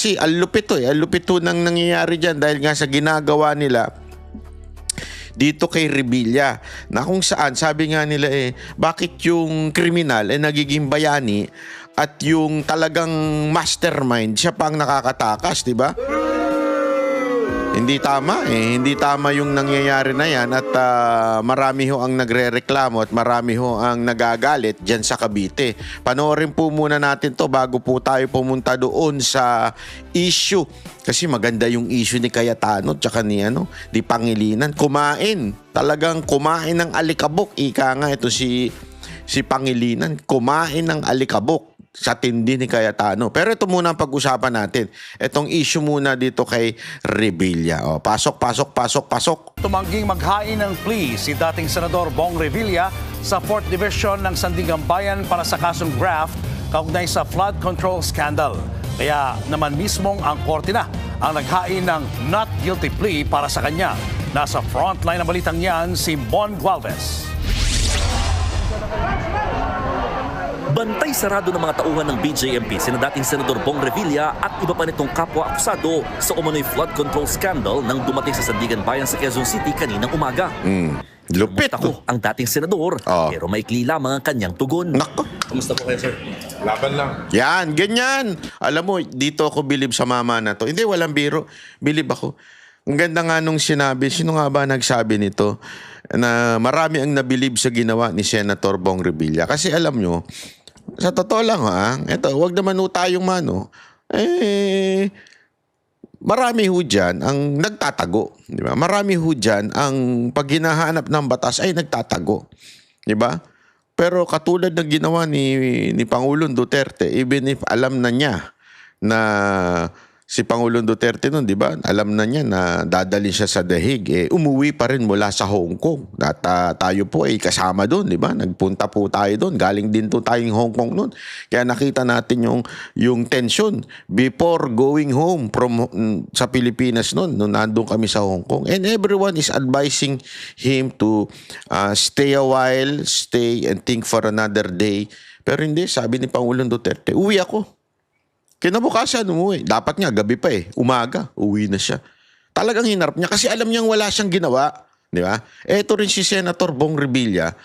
Kasi ang lupit to ang lupit to nang nangyayari dyan dahil nga sa ginagawa nila dito kay Revilla na kung saan sabi nga nila bakit yung kriminal nagiging bayani at yung talagang mastermind siya pang nakakatakas, di ba? Hindi tama hindi tama yung nangyayari na yan at marami ho ang nagrereklamo at marami ho ang nagagalit dyan sa Cavite. Panoorin po muna natin to bago po tayo pumunta doon sa issue. Kasi maganda yung issue ni Cayetano tsaka ni Pangilinan. Talagang kumain ng alikabok. Ika nga ito si Pangilinan, kumain ng alikabok sa tindi ni Cayetano. Pero ito muna ang pag-usapan natin. Itong issue muna dito kay Revilla. Pasok. Tumangging maghain ng plea si dating Senador Bong Revilla sa 4th Division ng Sandigan Bayan para sa kasong graft kaugnay sa flood control scandal. Kaya naman mismong ang korte na ang naghain ng not guilty plea para sa kanya. Nasa frontline ng balitang yan si Bon Gualvez. Bantay sarado ng mga tauhan ng BJMP sina dating Senador Bong Revilla at iba pa nitong kapwa akusado sa umano'y flood control scandal nang dumating sa Sandigan Bayan sa Quezon City kaninang umaga. Lupit Ako ang dating senador pero maikli lamang ang kanyang tugon. Nako. Kamusta po kayo, sir? Laban lang. Yan, ganyan. Alam mo, dito ako bilib sa mama na to. Hindi, walang biro. Bilib ako. Ang ganda nga nung sinabi, sino nga ba nagsabi nito? Na marami ang nabilib sa ginawa ni Senator Bong Revilla. Kasi alam nyo, sa totoo lang eto, wag naman tayong marami ho dyan ang nagtatago. Di ba? Marami ho dyan ang pag hinahanap ng batas ay nagtatago. Di ba? Pero katulad ng ginawa ni Pangulong Duterte, even if alam na niya na si Pangulong Duterte nun, di ba? Alam na niya na dadalhin siya sa The Hague. Umuwi pa rin mula sa Hong Kong. At tayo po ay kasama doon, di ba? Nagpunta po tayo doon. Galing din to tayong Hong Kong noon. Kaya nakita natin yung tension before going home from sa Pilipinas noon, nung nandun kami sa Hong Kong. And everyone is advising him to stay a while, stay and think for another day. Pero hindi, sabi ni Pangulong Duterte, uwi ako. Kinabukasan umuwi. Dapat nga, gabi pa umaga, uwi na siya. Talagang hinarap niya kasi alam niyang wala siyang ginawa. Di ba? Eto rin si Senator Bong Revilla,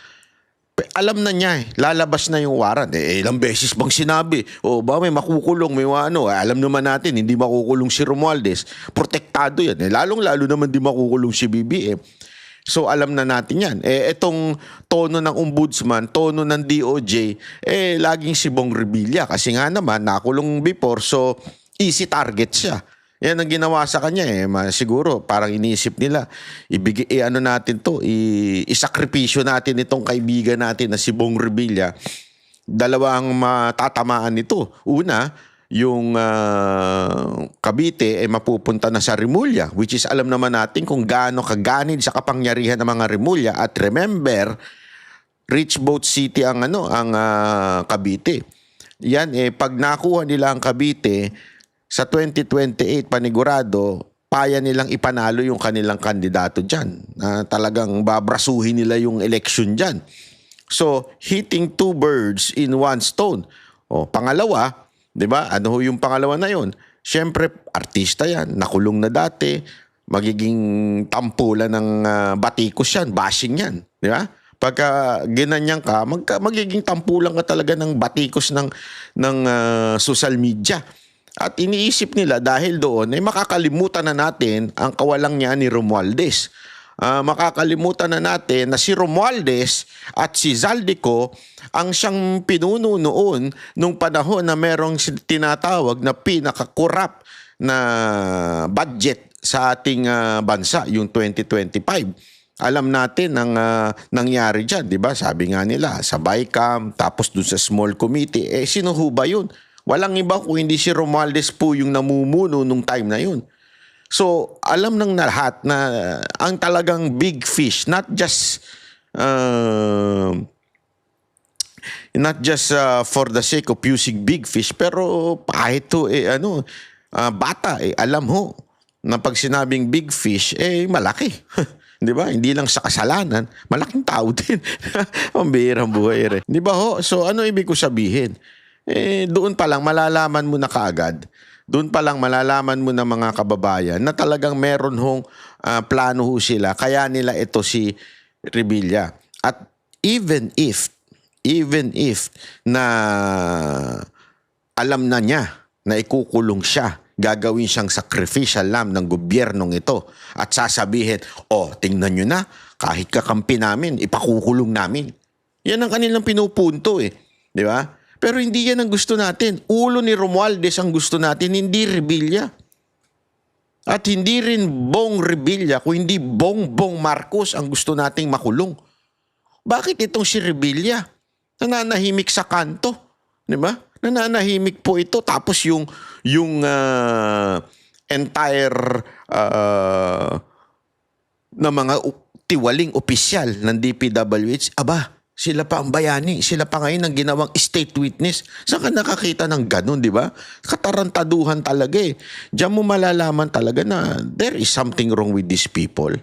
alam na niya lalabas na yung warrant. Ilang beses bang sinabi, ba may makukulong, may alam naman natin, hindi makukulong si Romualdez. Protektado yan. Lalong-lalo naman di makukulong si BBM. So alam na natin yan. Itong tono ng ombudsman, tono ng DOJ, laging si Bong Revilla. Kasi nga naman, nakulong before, so easy target siya. Yan ang ginawa sa kanya siguro parang iniisip nila, natin to, isakripisyo natin itong kaibigan natin na si Bong Revilla. Dalawang matatamaan nito. Una, yung Cavite mapupunta na sa Rimulya, which is alam naman natin kung gaano kaganid sa kapangyarihan ng mga Rimulya. At remember, Rich Boat City ang Cavite. Yan pag nakuha nila ang Cavite sa 2028 panigurado, paya nilang ipanalo yung kanilang kandidato diyan. Talagang babrasuhin nila yung election diyan. So, hitting two birds in one stone. Pangalawa, di ba? Ano yung pangalawa na yun? Siyempre, artista yan. Nakulong na dati. Magiging tampulan ng batikos yan. Bashing yan. Di ba? Pagka ginanyan ka, magiging tampulan ka talaga ng batikos ng social media. At iniisip nila dahil doon, makakalimutan na natin ang kawalang niya ni Romualdez. Makakalimutan na natin na si Romualdez at si Zaldico ang siyang pinuno noon nung panahon na merong tinatawag na pinaka-corrupt na budget sa ating bansa, yung 2025. Alam natin ang nangyari dyan, di ba? Sabi nga nila, sa BICAM, tapos dun sa small committee, sino ho ba yun? Walang iba kung hindi si Romualdez po yung namumuno nung time na yun. So, alam ng lahat na ang talagang big fish, not just for the sake of using big fish, pero kahit to bata alam ho na pag sinabing big fish malaki. 'Di ba? Hindi lang sa kasalanan, malaking tao din. Ang bihirang buhay. 'Di ba ho? So ano ibig ko sabihin? Doon pa lang malalaman mo na kaagad Doon pa lang malalaman mo na mga kababayan na talagang meron hong plano ho sila. Kaya nila ito si Revilla. At even if na alam na niya na ikukulong siya, gagawin siyang sacrificial lamb ng gobyernong ito at sasabihin, tingnan nyo na, kahit kakampi namin, ipakukulong namin. Yan ang kanilang pinupunto Di ba? Pero hindi yan ang gusto natin. Ulo ni Romualdez ang gusto natin, hindi Revilla. At hindi rin Bong Revilla, kung hindi Bongbong Marcos ang gusto nating makulong. Bakit itong si Revilla? Nananahimik sa kanto. Di ba? Nananahimik po ito. Tapos yung entire na mga tiwaling opisyal ng DPWH, sila pa ang bayani. Sila pa ngayon ang ginawang state witness. Saan ka nakakita ng ganun, di ba? Katarantaduhan talaga Diyan mo malalaman talaga na there is something wrong with these people.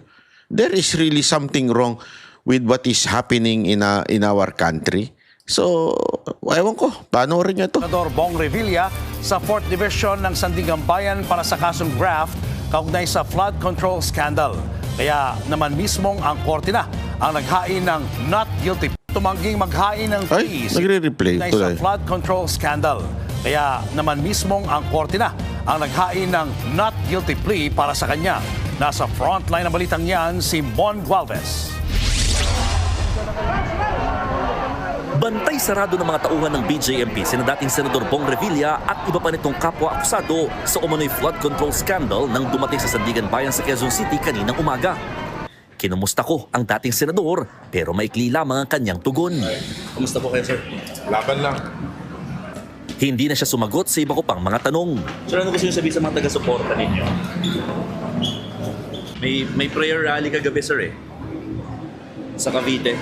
There is really something wrong with what is happening in our country. So, ewan ko, panoorin niyo to. Senador Bong Revilla sa 4th Division ng Sandigan Bayan para sa kasong graft kaugnay sa flood control scandal. Kaya naman mismong ang korte na ang naghain ng not guilty. Tumangging maghain ng pleas nagre-replay kaugnay sa flood control scandal. Kaya naman mismong ang korte na ang naghain ng not guilty plea para sa kanya. Nasa frontline ng balitang yan si Mon Gualvez. Bantay sarado ng mga tauhan ng BJMP sina dating Senador Bong Revilla at iba pa nitong kapwa-akusado sa umano'y flood control scandal nang dumating sa Sandigan Bayan sa Quezon City kaninang umaga. Kinumusta ko ang dating senador pero maikli lamang ang kanyang tugon. Kumusta po kayo, sir? Laban lang. Hindi na siya sumagot sa iba ko pang mga tanong. Sir, ano gusto nyo sabihin sa mga taga-suporta ninyo? May prayer rally kagabi, sir, sa Cavite.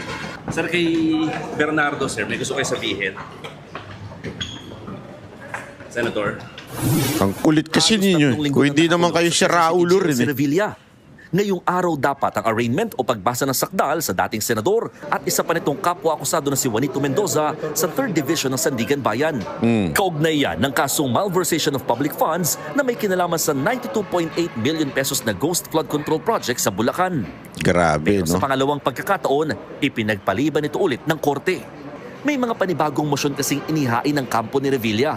Sir, kay Bernardo, sir, may gusto kayo sabihin. Senator? Ang kulit kasi ninyo. Kung hindi naman kayo si Raulo rin Si Revilla. Ngayong araw dapat ang arraignment o pagbasa ng sakdal sa dating senador at isa pa nitong kapwa-akusado na si Juanito Mendoza sa 3rd Division ng Sandigan Bayan. Kaugnay yan ng kasong malversation of public funds na may kinalaman sa 92.8 million pesos na ghost flood control project sa Bulacan. Grabe, Pero sa pangalawang pagkakataon, ipinagpaliban ito ulit ng korte. May mga panibagong motion kasing inihain ng kampo ni Revilla.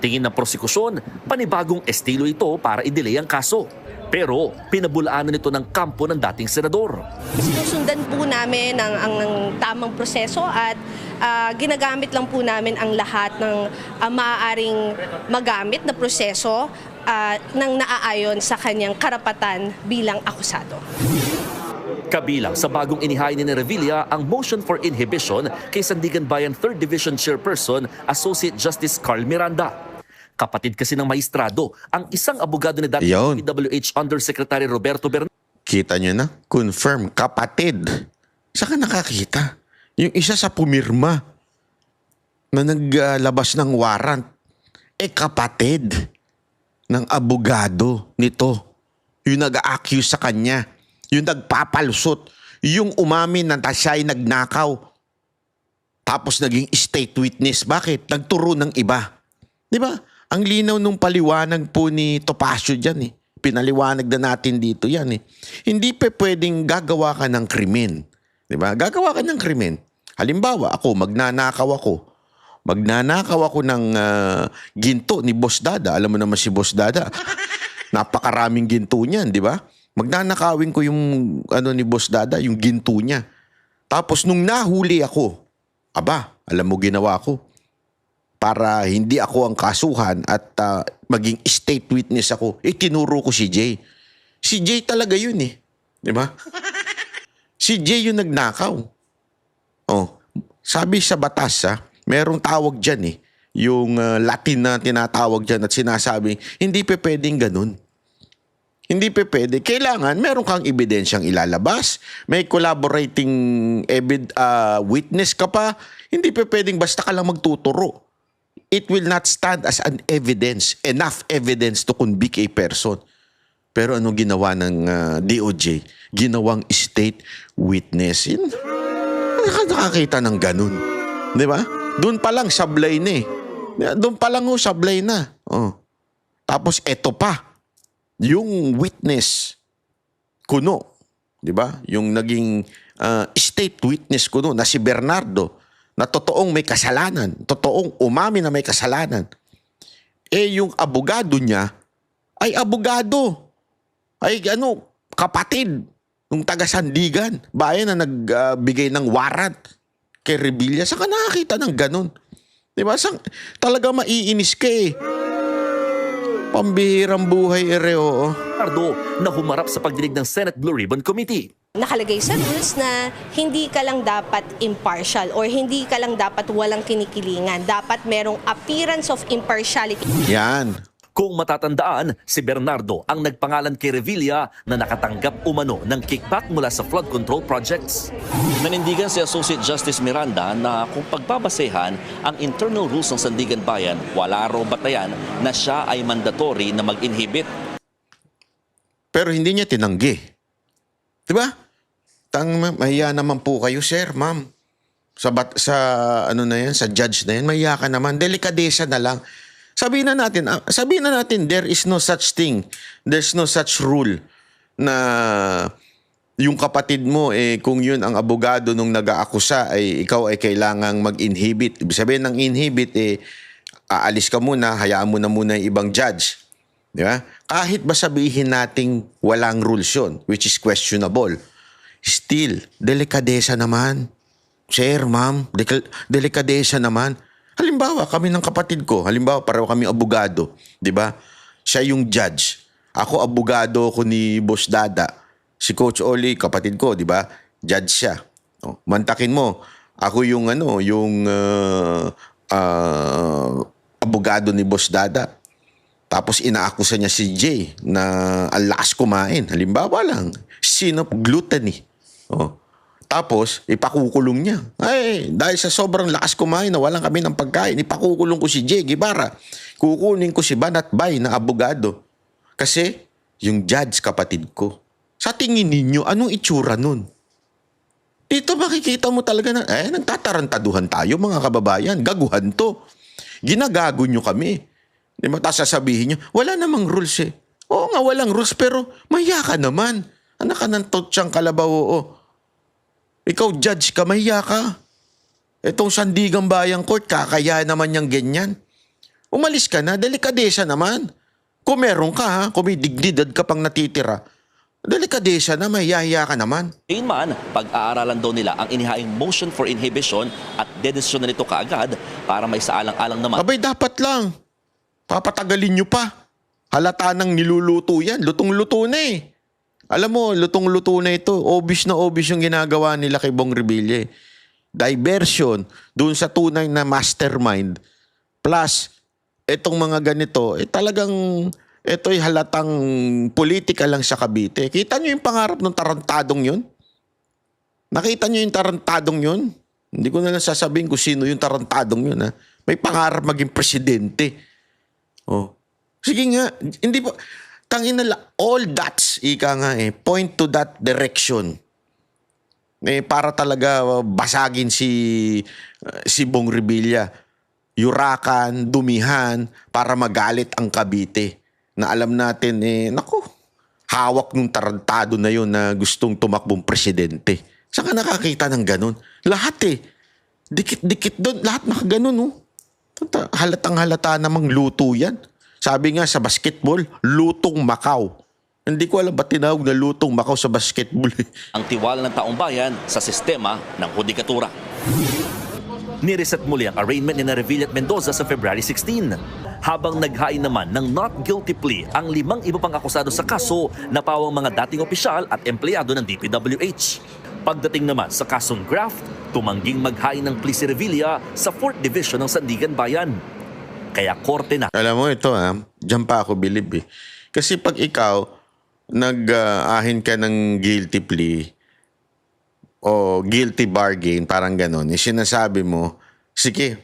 Tingin ng prosekusyon, panibagong estilo ito para i-delay ang kaso. Pero pinabulaanan nito ng kampo ng dating senador. Sinusundan po namin ang tamang proseso at ginagamit lang po namin ang lahat ng maaaring magamit na proseso nang naaayon sa kanyang karapatan bilang akusado. Kabilang sa bagong inihain ni Revilla ang motion for inhibition kay Sandigan Bayan 3rd Division Chairperson Associate Justice Carl Miranda. Kapatid kasi ng maestrado, ang isang abogado ni dating DPWH Undersecretary Roberto Bernal. Kita nyo na? Confirm. Kapatid. Saan ka nakakita? Yung isa sa pumirma na naglabas ng warrant. Kapatid ng abogado nito. Yung nag-accuse sa kanya. Yung nagpapalusot. Yung umamin na siya ay nagnakaw. Tapos naging state witness. Bakit? Nagturo ng iba. Di ba? Ang linaw nung paliwanag po ni Topacio dyan Pinaliwanag na natin dito yan Hindi pwedeng gagawa ka ng krimen. Diba? Gagawa ka ng krimen. Halimbawa, magnanakaw ako ng ginto ni Boss Dada. Alam mo naman si Boss Dada. Napakaraming ginto niyan, di ba? Magnanakawin ko yung ni Boss Dada, yung ginto niya. Tapos nung nahuli ako, alam mo ginawa ko? Para hindi ako ang kasuhan at maging state witness ako, tinuro ko si Jay. Si Jay talaga yun Di ba? Si Jay yung nagnakaw. Sabi sa batas merong tawag dyan Yung Latin na tinatawag dyan at sinasabi, hindi pwedeng ganun. Hindi pwede. Kailangan meron kang ebidensyang ilalabas. May collaborating witness ka pa. Hindi pwedeng basta ka lang magtuturo. It will not stand as an evidence, enough evidence to convict a person. Pero ano ginawa ng DOJ? Ginawang state witness. Nakakita ng ganun. Di ba? Doon pa lang sablay na Doon pa lang sablay na. Tapos eto pa, yung witness kuno, di ba? Yung naging state witness kuno na si Bernardo, na totoong may kasalanan, totoong umami na may kasalanan. Yung abogado niya ay abogado. Ay kapatid ng taga-Sandigan, bayan na nagbigay ng warrant kay Revilla. Saan ka nakakita ng ganun? Diba? Talaga maiinis ka eh. Pambihirang buhay oo. Bernardo na humarap sa pagdinig ng Senate Blue Ribbon Committee. Nakalagay sa rules na hindi ka lang dapat impartial or hindi ka lang dapat walang kinikilingan. Dapat merong appearance of impartiality. Yan. Kung matatandaan, si Bernardo ang nagpangalan kay Revilla na nakatanggap umano ng kickback mula sa flood control projects. Nanindigan si Associate Justice Miranda na kung pagbabasehan ang internal rules ng Sandigan Bayan, wala raw batayan na siya ay mandatory na mag-inhibit. Pero hindi niya tinanggi. Diba? Mahiya naman po kayo, sir, ma'am. Sa judge na yan, mahiya ka naman. Delikadesa na lang. Sabihin na natin, there is no such thing. There's no such rule na yung kapatid mo, kung yun ang abogado nung nag-aakusa, ikaw ay kailangang mag-inhibit. Ibig sabihin ng inhibit, aalis ka muna, hayaan mo na muna yung ibang judge. Di ba? Kahit ba sabihin nating walang rules yun, which is questionable, still, delikadesa naman. Sir, ma'am, delikadesa naman. Halimbawa, kami ng kapatid ko, pareho kami abogado, di ba? Siya yung judge. Ako, abogado ko ni Boss Dada. Si Coach Oli, kapatid ko, di ba? Judge siya. Mantakin mo, ako yung abogado ni Boss Dada. Tapos inaakusa niya si Jay na ang lakas kumain. Halimbawa lang, sin of gluttony. Tapos, ipakukulong niya. Dahil sa sobrang lakas kumain na walang kami ng pagkain, ipakukulong ko si Jay Guevara. Kukunin ko si Banat Bay na abogado. Kasi, yung judge kapatid ko. Sa tingin ninyo, anong itsura nun? Dito makikita mo talaga na, nagtatarantaduhan tayo mga kababayan. Gaguhan to. Ginagago nyo kami. Di ba? Tapos sasabihin nyo, wala namang rules eh. Oo nga, walang rules, pero mahiya ka naman. Anak ka ng totsang kalabaw, oo. Ikaw, judge ka, mahiya ka. Itong Sandigan Bayan Court, kakaya naman niyang ganyan. Umalis ka na, delikadesa naman. Kung meron ka, ha, kung may dignidad ka pang natitira, delikadesa na, mahiya ka naman. Gayunman, pag-aaralan daw nila ang inihaing motion for inhibition at dedesisyon na nito kaagad para may saalang-alang naman. Abay, dapat lang. Papatagalin nyo pa. Halata nang niluluto yan. Lutong-luto na eh. Alam mo, lutong-luto na ito. Obvious na obvious yung ginagawa nila kay Bong Revilla. Diversion dun sa tunay na mastermind. Plus, itong mga ganito, talagang ito'y halatang politika lang sa Cavite. Kita nyo yung pangarap ng tarantadong yun? Nakita nyo yung tarantadong yun? Hindi ko na lang sasabihin kung sino yung tarantadong yun. Ha? May pangarap maging presidente. Sige nga, hindi pa... all dots, ika nga point to that direction. Para talaga basagin si Bong Revilla. Yurakan, dumihan, para magalit ang Cavite. Na alam natin, hawak nung tarantado na yun na gustong tumakbong presidente. Saan ka nakakita ng ganun? Lahat dikit-dikit doon, lahat nakaganon. Halatang halata namang luto yan. Sabi nga sa basketball, lutong Macau. Hindi ko alam ba't tinawag na lutong Macau sa basketball. Ang tiwala ng taong bayan sa sistema ng hudikatura. Nireset muli ang arraignment ni Revilla at Mendoza sa February 16. Habang naghain naman ng not guilty plea ang 5 iba pang akusado sa kaso na pawang mga dating opisyal at empleyado ng DPWH. Pagdating naman sa kasong graft, tumangging maghain ng plea si Revilla sa 4th Division ng Sandigan Bayan. Kaya korte na. Alam mo ito diyan pa ako believe Kasi pag ikaw nag-ahin ka ng guilty plea o guilty bargain, parang ganon, sinasabi mo, sige,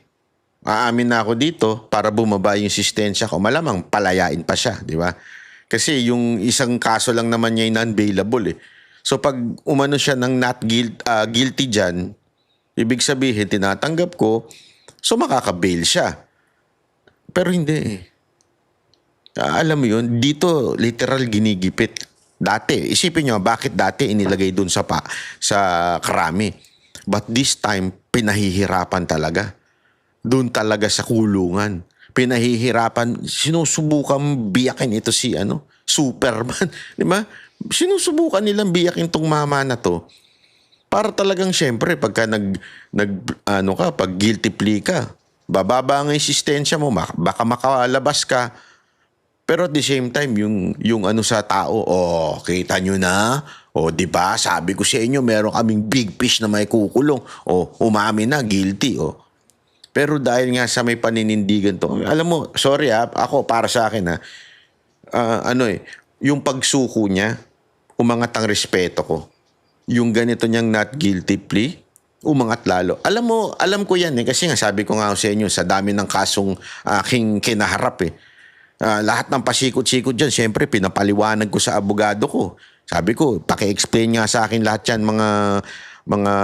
aamin na ako dito para bumaba yung sistensya ko. Malamang palayain pa siya, di ba? Kasi yung isang kaso lang naman niya yung non-bailable So pag umano siya ng not guilty dyan, ibig sabihin, tinatanggap ko, so makaka-bail siya. Pero hindi Alam mo yun, dito literal ginigipit. Dati, isipin nyo, bakit dati inilagay dun sa Krami? But this time, pinahihirapan talaga. Doon talaga sa kulungan. Pinahihirapan, sinusubukan biyakin ito si Superman. Di ba? Sinusubukan nilang biyakin tong mama na to. Para talagang syempre, pagka pag guilty plea ka, bababa ang insistensya mo, baka makalabas ka. Pero at the same time, yung sa tao, kita nyo na, di ba, sabi ko sa inyo, meron kaming big fish na may kukulong, umamin na, guilty, Pero dahil nga sa may paninindigan to, alam mo, sorry ako para sa akin yung pagsuko niya, umangat ang respeto ko. Yung ganito niyang not guilty plea, umangat lalo. Alam ko yan kasi nga sabi ko nga sa inyo, sa dami ng kasong aking kinaharap lahat ng pasikot-sikot dyan, syempre pinapaliwanag ko sa abogado ko. Sabi ko, paki-explain nga sa akin lahat yan, mga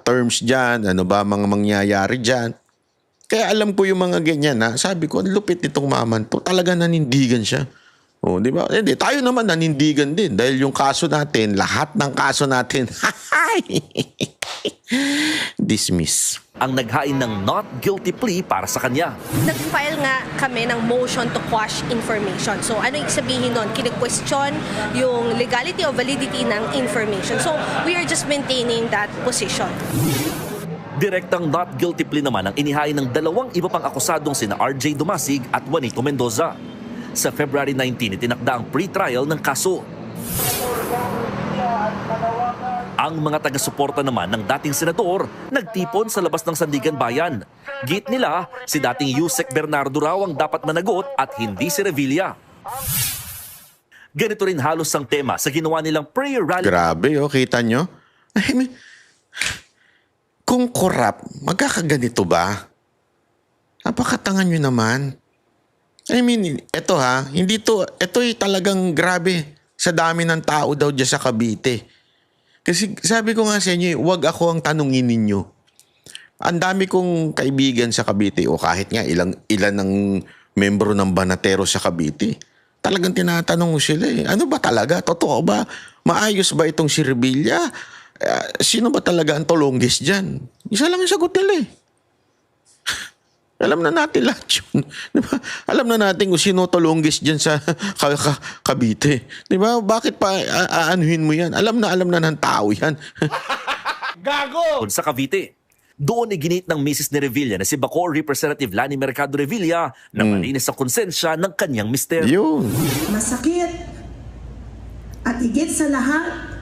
terms dyan, mga mangyayari dyan. Kaya alam ko yung mga ganyan sabi ko, lupit nitong maman to, talaga nanindigan siya. Di ba? Hindi, tayo naman nanindigan din dahil yung kaso natin, lahat ng kaso natin, dismiss. Ang naghain ng not guilty plea para sa kanya. Nag-file nga kami ng motion to quash information. So ano yung sabihin nun? Kine-question yung legality or validity ng information. So we are just maintaining that position. Direktang not guilty plea naman ang inihain ng dalawang iba pang akusadong sina RJ Dumasig at Juanito Mendoza. Sa February 19, itinakda ang pre-trial ng kaso. Ang mga taga-suporta naman ng dating senador nagtipon sa labas ng Sandigan Bayan. Git nila, si dating Yusek Bernardo raw ang dapat managot at hindi si Revilla. Ganito rin halos ang tema sa ginawa nilang prayer rally. Grabe, kita nyo? Kung corrupt, magkakaganito ba? Napakatangan nyo naman. Ito'y talagang grabe sa dami ng tao daw dyan sa Cavite. Kasi sabi ko nga sa inyo, wag ako ang tanungin ninyo. Ang dami kong kaibigan sa Cavite o kahit nga ilan ng membro ng Banatero sa Cavite. Talagang tinatanong ko sila ano ba talaga? Totoo ba? Maayos ba itong si Revilla? Sino ba talaga ang tolongges dyan? Isa lang yung sagot nila Alam na natin lahat yun. Diba? Alam na natin kung sino tolongges dyan sa Cavite. Diba? Bakit pa aanuhin mo yan? Alam na ng tao yan. Gago! Sa Cavite, doon iginit ng misis ni Revilla na si Bacoor Representative Lani Mercado Revilla na malinis sa konsensya ng kanyang mister. Yun. Masakit at higit sa lahat,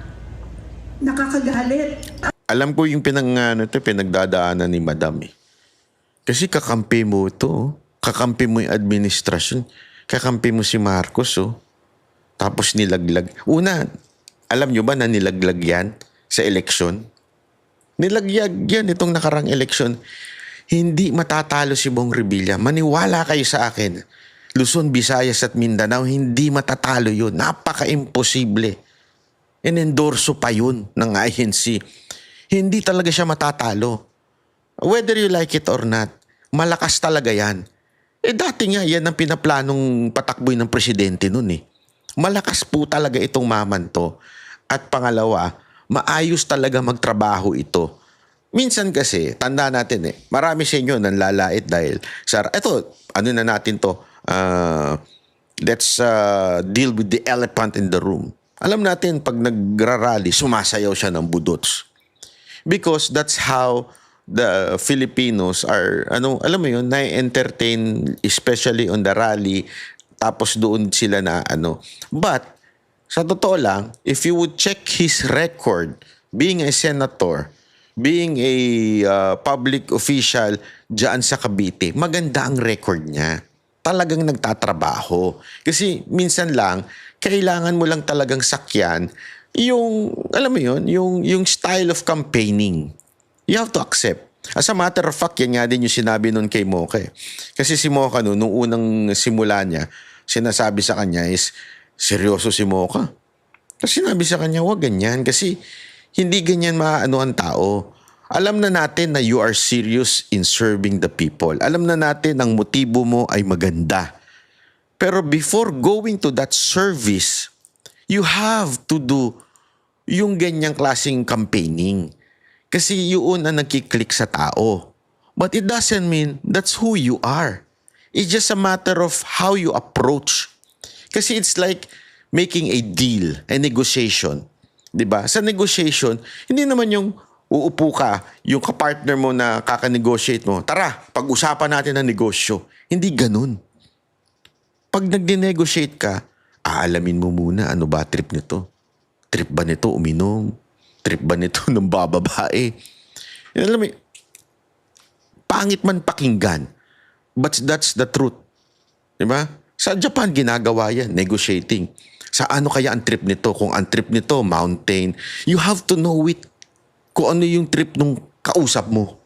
nakakagalit. Alam ko yung pinagdadaanan ni Madam Kasi kakampi mo ito. Kakampi mo yung administrasyon. Kakampi mo si Marcos. Tapos nilaglag. Una, alam nyo ba na nilaglag yan sa eleksyon? Nilaglag yan itong nakarang eleksyon. Hindi matatalo si Bong Revilla. Maniwala kayo sa akin. Luzon, Visayas at Mindanao, hindi matatalo yun. Napaka-imposible. Inendorso pa yun ng INC. Hindi talaga siya matatalo. Whether you like it or not, malakas talaga yan. Dati nga yan ang pinaplanong patakboy ng presidente nun Malakas po talaga itong maman to. At pangalawa, maayos talaga magtrabaho ito. Minsan kasi, tanda natin marami sa inyo nanlalait dahil, na natin to, let's deal with the elephant in the room. Alam natin, pag nagrarally, sumasayaw siya ng budots. Because that's how the Filipinos are, alam mo yun, na-entertain, especially on the rally, tapos doon sila na, But, sa totoo lang, if you would check his record, being a senator, being a public official dyan sa Cavite, maganda ang record niya. Talagang nagtatrabaho. Kasi minsan lang, kailangan mo lang talagang sakyan yung, alam mo yun, yung style of campaigning. You have to accept. As a matter of fact, yan nga din yung sinabi nun kay Mocha. Kasi si Mocha nung unang simula niya, sinasabi sa kanya is, seryoso si Mocha. Kasi sinabi sa kanya, wag ganyan. Kasi hindi ganyan maano ang tao. Alam na natin na you are serious in serving the people. Alam na natin ang motibo mo ay maganda. Pero before going to that service, you have to do yung ganyang klaseng campaigning. Kasi yun ang nagkiklik sa tao. But it doesn't mean that's who you are. It's just a matter of how you approach. Kasi it's like making a deal, a negotiation. Diba? Sa negotiation, hindi naman yung uupo ka, yung kapartner mo na kaka-negotiate mo, tara, pag-usapan natin ang negosyo. Hindi ganun. Pag nag-negotiate ka, aalamin mo muna ano ba trip nito. Trip ba nito uminom? Trip ba nito ng bababae? Alam mo, pangit man pakinggan, but that's the truth. Diba? Sa Japan, ginagawa yan, negotiating. Sa ano kaya ang trip nito? Kung ang trip nito, mountain, you have to know it kung ano yung trip nung kausap mo.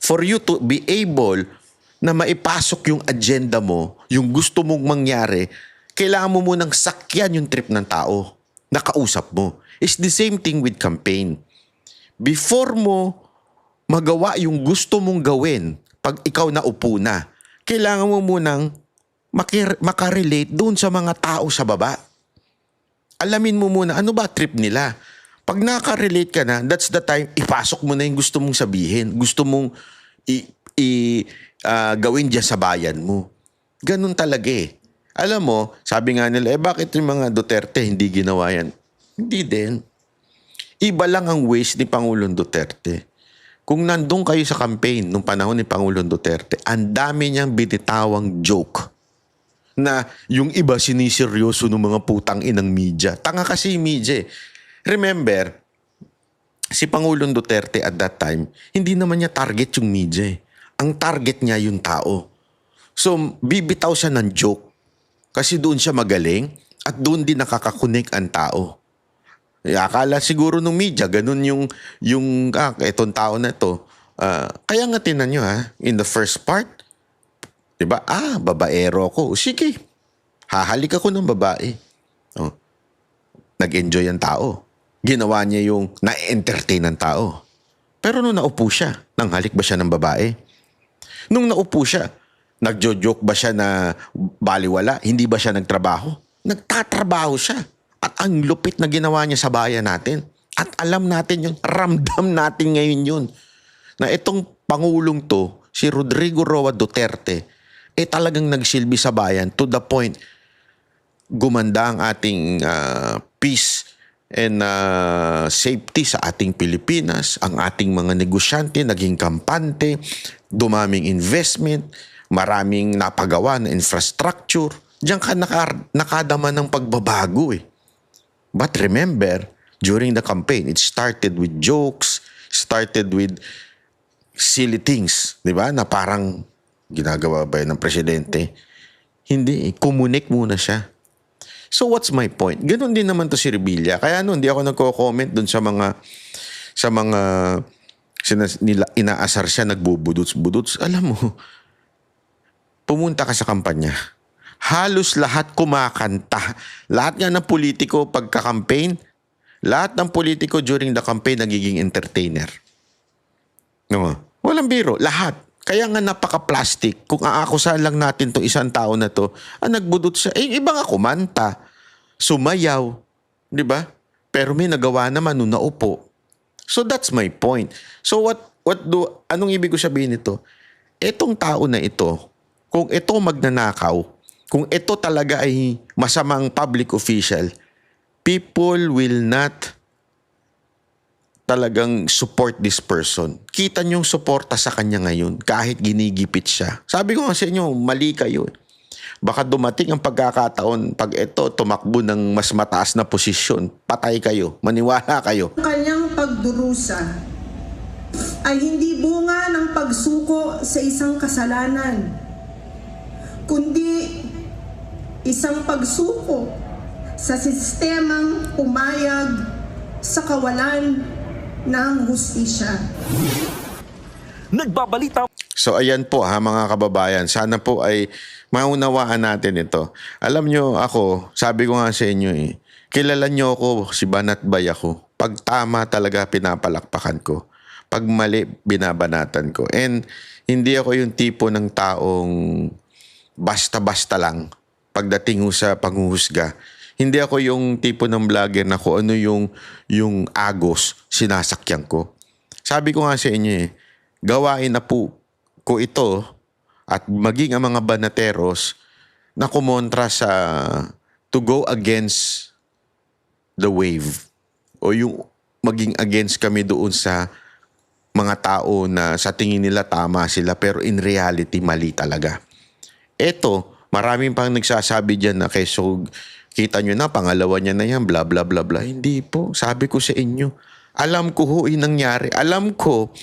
For you to be able na maipasok yung agenda mo, yung gusto mong mangyari, kailangan mo munang sakyan yung trip ng tao na kausap mo. It's the same thing with campaign. Before mo magawa yung gusto mong gawin, pag ikaw na upo na, kailangan mo munang makarelate doon sa mga tao sa baba. Alamin mo muna, ano ba trip nila? Pag nakarelate ka na, that's the time, ipasok mo na yung gusto mong sabihin. Gusto mong gawin dyan sa bayan mo. Ganun talaga eh. Alam mo, sabi nga nila, bakit yung mga Duterte hindi ginawa yan? Hindi din. Iba lang ang ways ni Pangulong Duterte. Kung nandun kayo sa campaign nung panahon ni Pangulong Duterte, ang dami niyang binitawang joke na yung iba siniseryoso ng mga putang inang media. Tanga kasi yung media. Remember, si Pangulong Duterte at that time, hindi naman niya target yung media. Ang target niya yung tao. So, bibitaw siya ng joke kasi doon siya magaling at doon din nakakakunik ang tao. Akala siguro ng media, ganun yung etong tao na to. Kaya nga tinan nyo in the first part, diba? Babaero ko. Sige, hahalik ako ng babae. Oh. Nag-enjoy ang tao. Ginawa niya yung na-entertain ng tao. Pero nung naupo siya, nanghalik ba siya ng babae? Nung naupo siya, nagjo-joke ba siya na baliwala? Hindi ba siya nagtrabaho? Nagtatrabaho siya. At ang lupit na ginawa niya sa bayan natin. At alam natin yun, ramdam natin ngayon yun. Na itong Pangulong to, si Rodrigo Roa Duterte, talagang nagsilbi sa bayan to the point, gumanda ang ating peace and safety sa ating Pilipinas. Ang ating mga negosyante naging kampante, dumaming investment, maraming napagawa na infrastructure. Diyan ka nakadama ng pagbabago eh. But remember, during the campaign, it started with jokes, started with silly things, di ba? Na parang ginagawa ba yun ng presidente? Hindi, kumunik muna siya. So what's my point? Ganon din naman to si Revilla. Kaya hindi ako nagko-comment dun sa mga inaasar siya, nagbubudots-budots. Alam mo, pumunta ka sa kampanya. Halos lahat kumakanta. Lahat nga ng politiko pagka-campaign, lahat ng politiko during the campaign nagiging entertainer. No? Walang biro. Lahat. Kaya nga napaka-plastic. Kung aakusahan lang natin to isang tao na to, nagbudot siya. Iba nga kumanta. Sumayaw. Di ba? Pero may nagawa naman nung naupo. So that's my point. So anong ibig ko sabihin nito? Etong tao na ito, kung ito magnanakaw, kung ito talaga ay masamang public official, people will not talagang support this person. Kita niyong suporta sa kanya ngayon kahit ginigipit siya. Sabi ko nga sa inyo, mali kayo. Baka dumating ang pagkakataon pag ito tumakbo ng mas mataas na posisyon, patay kayo, maniwala kayo. Ang kanyang pagdurusa ay hindi bunga ng pagsuko sa isang kasalanan, kundi isang pagsuko sa sistemang pumayag sa kawalan ng hustisya. Nagbabalita. So ayan po mga kababayan, sana po ay maunawaan natin ito. Alam nyo ako, sabi ko nga sa inyo kilala nyo ako, si Banat Bay ako. Pag tama talaga pinapalakpakan ko. Pag mali, binabanatan ko. And hindi ako yung tipo ng taong basta-basta lang pagdating ho sa panghuhusga. Hindi ako yung tipo ng vlogger na kung ano yung agos sinasakyan ko. Sabi ko nga sa inyo gawain na po ko ito at maging ang mga banateros na kumontra sa to go against the wave o yung maging against kami doon sa mga tao na sa tingin nila tama sila pero in reality mali talaga. Eto, maraming pang nagsasabi dyan na kita nyo na, pangalawa niya na yan, bla bla bla bla. Hindi po, sabi ko sa inyo, alam ko ho yung nangyari. Alam ko,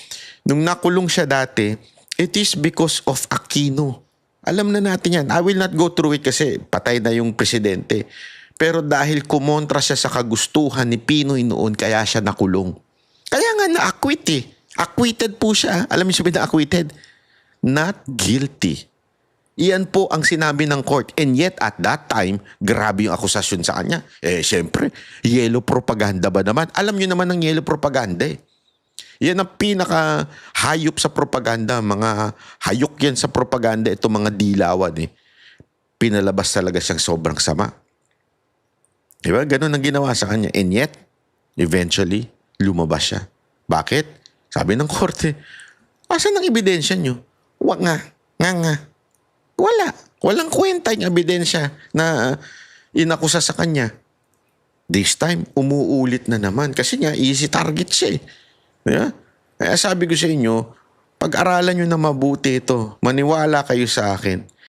nung nakulong siya dati, it is because of Aquino. Alam na natin yan. I will not go through it kasi patay na yung presidente. Pero dahil kumontra siya sa kagustuhan ni Pinoy noon, kaya siya nakulong. Kaya nga na-acquit eh. Acquitted po siya. Alam niyo sabihin na acquitted? Not guilty. Iyan po ang sinabi ng court. And yet, at that time, grabe yung akusasyon sa kanya. Siyempre, yellow propaganda ba naman? Alam niyo naman ang yellow propaganda eh. Yan ang pinaka-hayop sa propaganda. Mga hayok yan sa propaganda. Ito mga dilawan eh. Pinalabas talaga siyang sobrang sama. Diba? Ganun ang ginawa sa kanya. And yet, eventually, lumabas siya. Bakit? Sabi ng korte, asan ang ebidensya nyo? Wag nga. Wala. Walang kwenta yung ebidensya na inakusa sa kanya. This time, umuulit na naman. Kasi nga, easy target siya eh. Yeah? Kaya sabi ko sa inyo, pag-aralan nyo na mabuti ito, maniwala kayo sa akin.